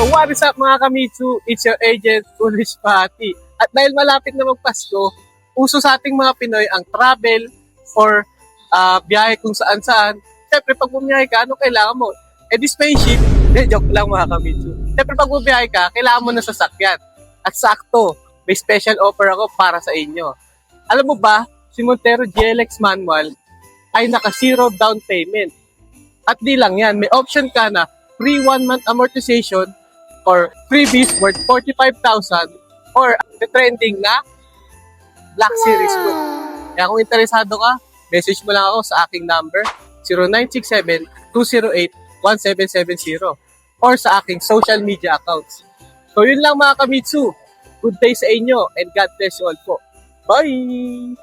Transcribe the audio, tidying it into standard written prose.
So what is up mga Kamitsu? It's your agent, Foolish Pati. At dahil malapit na magpasko, uso sa ating mga Pinoy ang travel or biyahe kung saan-saan. Siyempre, pag bumiyahe ka, ano kailangan mo? Di spaceship. Joke lang mga Kamitsu. Siyempre, pag bumiyahe ka, kailangan mo ng sasakyan. At sakto, may special offer ako para sa inyo. Alam mo ba, si Montero GLX Manual ay naka-zero down payment. At di lang yan, may option ka na free 1-month amortization or freebies worth 45,000 or the trending na Black Series Group. Kaya kung interesado ka, message mo lang ako sa aking number 0967-208-1770 or sa aking social media accounts. So yun lang mga Kamitsu. Good day sa inyo and God bless you all po. Bye!